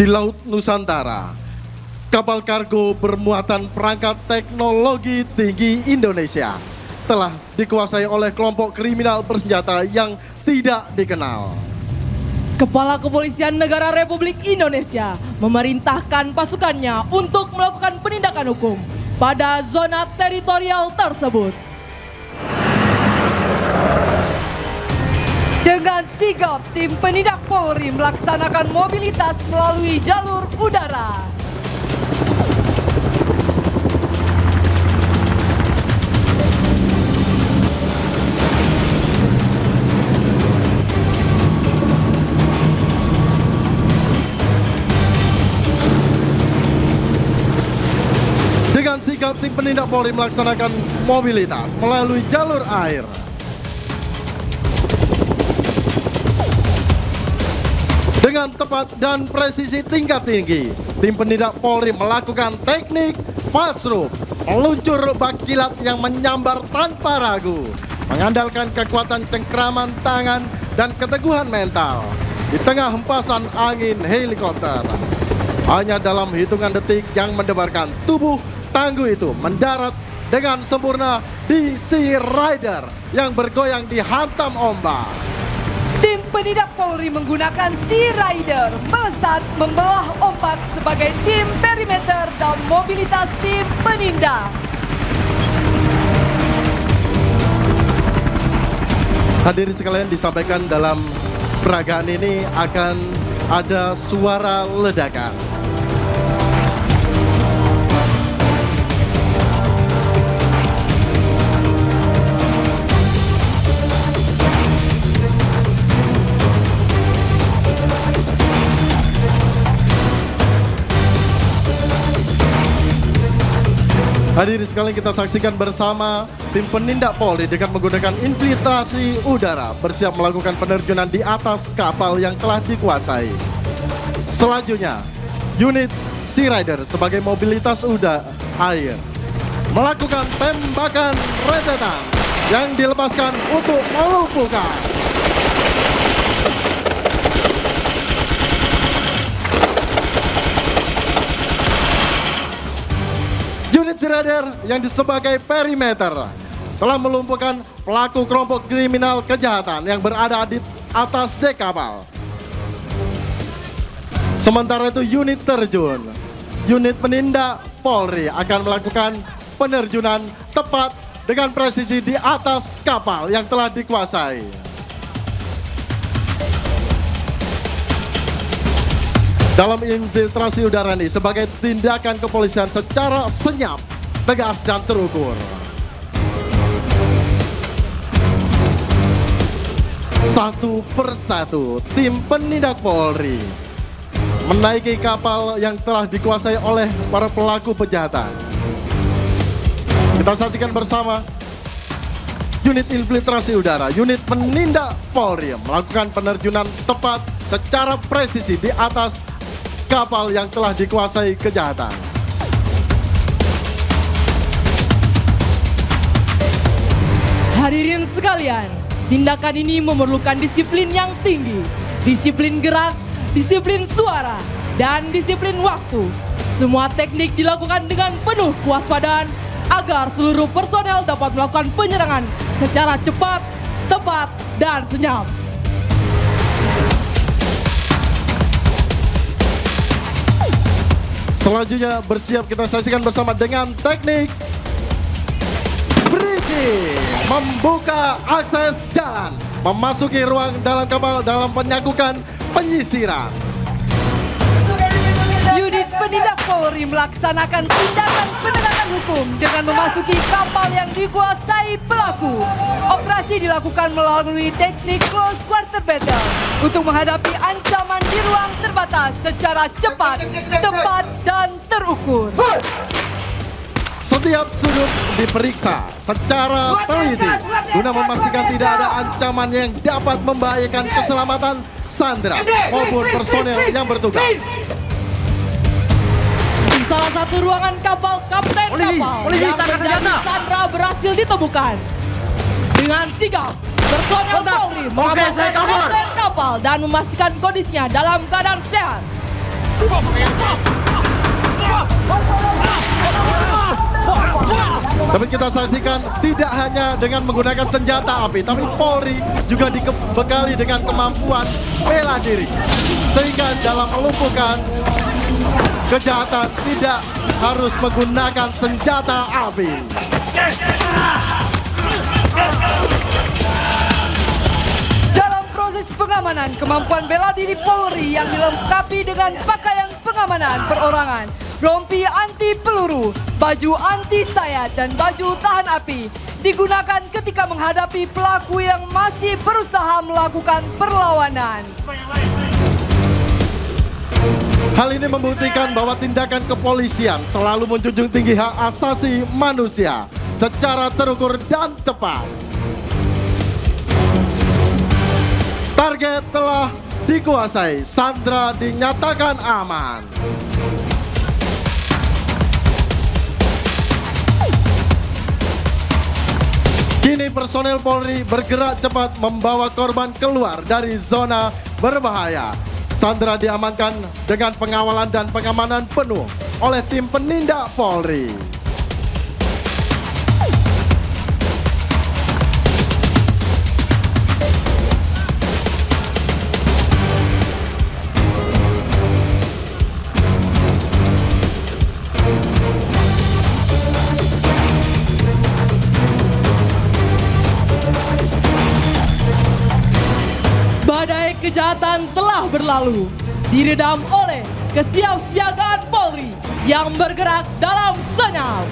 Di Laut Nusantara, kapal kargo bermuatan perangkat teknologi tinggi Indonesia telah dikuasai oleh kelompok kriminal bersenjata yang tidak dikenal. Kepala Kepolisian Negara Republik Indonesia memerintahkan pasukannya untuk melakukan penindakan hukum pada zona teritorial tersebut. Dengan sigap, tim penindak Polri melaksanakan mobilitas melalui jalur udara. Dengan sigap, tim penindak Polri melaksanakan mobilitas melalui jalur air. Dengan tepat dan presisi tingkat tinggi, tim penindak Polri melakukan teknik fast rope, meluncur bak kilat yang menyambar tanpa ragu, mengandalkan kekuatan cengkraman tangan dan keteguhan mental di tengah hempasan angin helikopter. Hanya dalam hitungan detik yang mendebarkan tubuh tangguh itu mendarat dengan sempurna di Sea Rider yang bergoyang dihantam ombak. Tim penindak Polri menggunakan Sea Rider melesat membelah ombak sebagai tim perimeter dan mobilitas tim penindak. Hadirin sekalian, disampaikan dalam peragaan ini akan ada suara ledakan. Hadirin sekalian, kita saksikan bersama tim penindak Polri dengan menggunakan infiltrasi udara bersiap melakukan penerjunan di atas kapal yang telah dikuasai. Selanjutnya, unit Sea Rider sebagai mobilitas udara air melakukan tembakan rentetan yang dilepaskan untuk melumpuhkan. Unit Sea Rider yang sebagai perimeter telah melumpuhkan pelaku kelompok kriminal kejahatan yang berada di atas dek kapal. Sementara itu unit terjun, unit penindak Polri akan melakukan penerjunan tepat dengan presisi di atas kapal yang telah dikuasai. Dalam infiltrasi udara ini sebagai tindakan kepolisian secara senyap, tegas dan terukur. Satu persatu tim penindak Polri menaiki kapal yang telah dikuasai oleh para pelaku kejahatan. Kita saksikan bersama unit infiltrasi udara, unit penindak Polri melakukan penerjunan tepat secara presisi di atas kapal yang telah dikuasai kejahatan. Hadirin sekalian, tindakan ini memerlukan disiplin yang tinggi, disiplin gerak, disiplin suara, dan disiplin waktu. Semua teknik dilakukan dengan penuh kewaspadaan agar seluruh personel dapat melakukan penyerangan secara cepat, tepat, dan senyap. Selanjutnya bersiap kita saksikan bersama dengan teknik bridging, membuka akses jalan, memasuki ruang dalam kapal dalam penyakukan penyisiran. Unit penindak Polri melaksanakan tindakan penegakan hukum dengan memasuki kapal yang dikuasai pelaku. Operasi dilakukan melalui teknik close quarter battle untuk menghadapi ancaman di ruang terbatas secara cepat, tepat, dan terukur. Setiap sudut diperiksa secara teliti guna memastikan tidak ada ancaman yang dapat membahayakan keselamatan sandera maupun personel yang bertugas. Di salah satu ruangan kapal, kapten kapal yang menjadi sandera berhasil ditemukan. Dengan sigap, personel Polri mengamankan kapten kapal dan memastikan kondisinya dalam keadaan sehat. Tapi kita saksikan tidak hanya dengan menggunakan senjata api, tapi Polri juga dibekali dengan kemampuan bela diri. Sehingga dalam melumpuhkan kejahatan tidak harus menggunakan senjata api. Dalam proses pengamanan, kemampuan bela diri Polri yang dilengkapi dengan pakaian pengamanan perorangan, rompi anti peluru, baju anti sayat, dan baju tahan api digunakan ketika menghadapi pelaku yang masih berusaha melakukan perlawanan. Hal ini membuktikan bahwa tindakan kepolisian selalu menjunjung tinggi hak asasi manusia secara terukur dan cepat. Target telah dikuasai, Sandra dinyatakan aman. Kini personel Polri bergerak cepat membawa korban keluar dari zona berbahaya. Sandra diamankan dengan pengawalan dan pengamanan penuh oleh tim penindak Polri. Badai kejahatan telah berlalu, diredam oleh kesiapsiagaan Polri yang bergerak dalam senyap.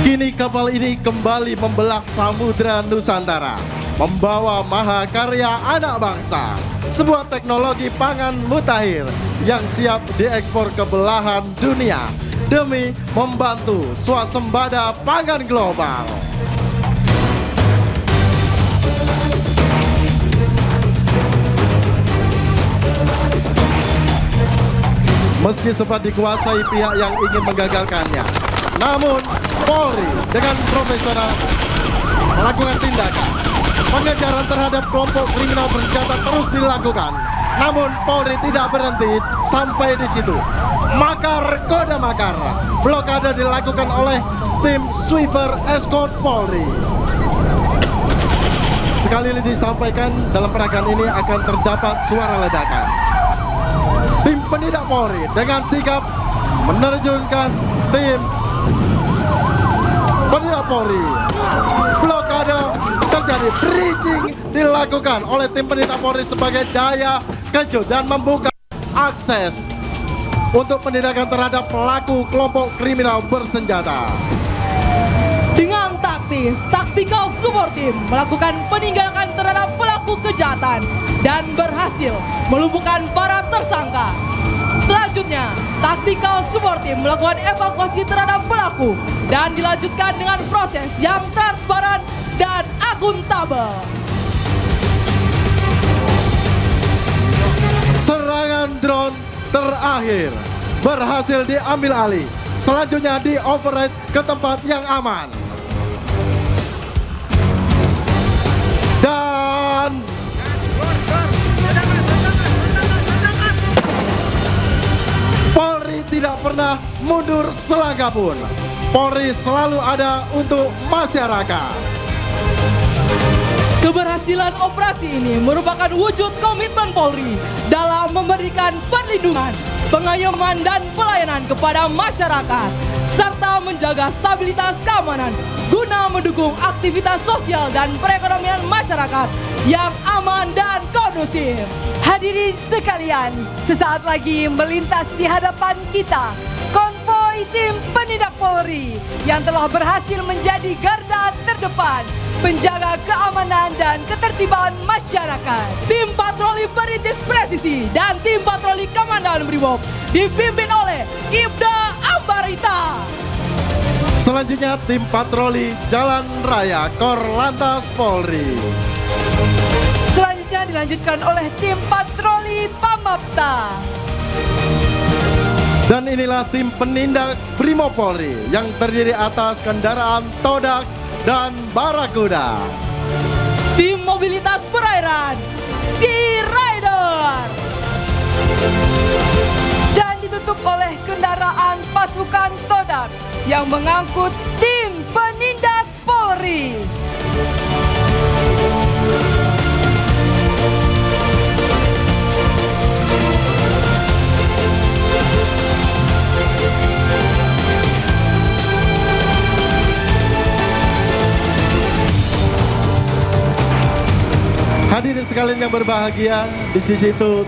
Kini kapal ini kembali membelah samudra Nusantara, membawa mahakarya anak bangsa, sebuah teknologi pangan mutakhir yang siap diekspor ke belahan dunia demi membantu swasembada pangan global. Meski sempat dikuasai pihak yang ingin menggagalkannya, namun Polri dengan profesional melakukan tindakan. Pengejaran terhadap kelompok kriminal bersenjata terus dilakukan. Namun Polri tidak berhenti sampai di situ. Makar kode makar, blokade dilakukan oleh tim sweeper escort Polri. Sekali lagi disampaikan, dalam peragaan ini akan terdapat suara ledakan. Tim penindak Polri dengan sigap menerjunkan tim penindak Polri. Blokade terjadi, bridging dilakukan oleh tim penindak Polri sebagai daya kejut dan membuka akses untuk penindakan terhadap pelaku kelompok kriminal bersenjata. Dengan taktis, Tactical Support Team melakukan peninggalan terhadap pelaku kejahatan dan berhasil melumpuhkan para tersangka. Selanjutnya, Tactical Support Team melakukan evakuasi terhadap pelaku dan dilanjutkan dengan proses yang transparan dan akuntabel. Serangan drone terakhir berhasil diambil alih. Selanjutnya di-override ke tempat yang aman. Dan Polri tidak pernah mundur selangkah pun. Polri selalu ada untuk masyarakat. Keberhasilan operasi ini merupakan wujud komitmen Polri dalam memberikan perlindungan, pengayoman dan pelayanan kepada masyarakat, serta menjaga stabilitas keamanan guna mendukung aktivitas sosial dan perekonomian masyarakat yang aman dan kondusif. Hadirin sekalian, sesaat lagi melintas di hadapan kita konvoi tim penindak Polri yang telah berhasil menjadi garda terdepan penjaga keamanan dan ketertiban masyarakat. Tim patroli perintis presisi dan tim patroli Komandan Brimob dipimpin oleh Ibda Ambarita. Selanjutnya tim patroli Jalan Raya Korlantas Polri. Selanjutnya dilanjutkan oleh tim patroli Pamapta. Dan inilah tim penindak Brimob Polri yang terdiri atas kendaraan Todax dan Barakuda. Tim mobilitas dengan Sea Rider. Dan ditutup oleh kendaraan pasukan Todar yang mengangkut tim penindak Polri. Hadirin sekalian yang berbahagia, di sisi itu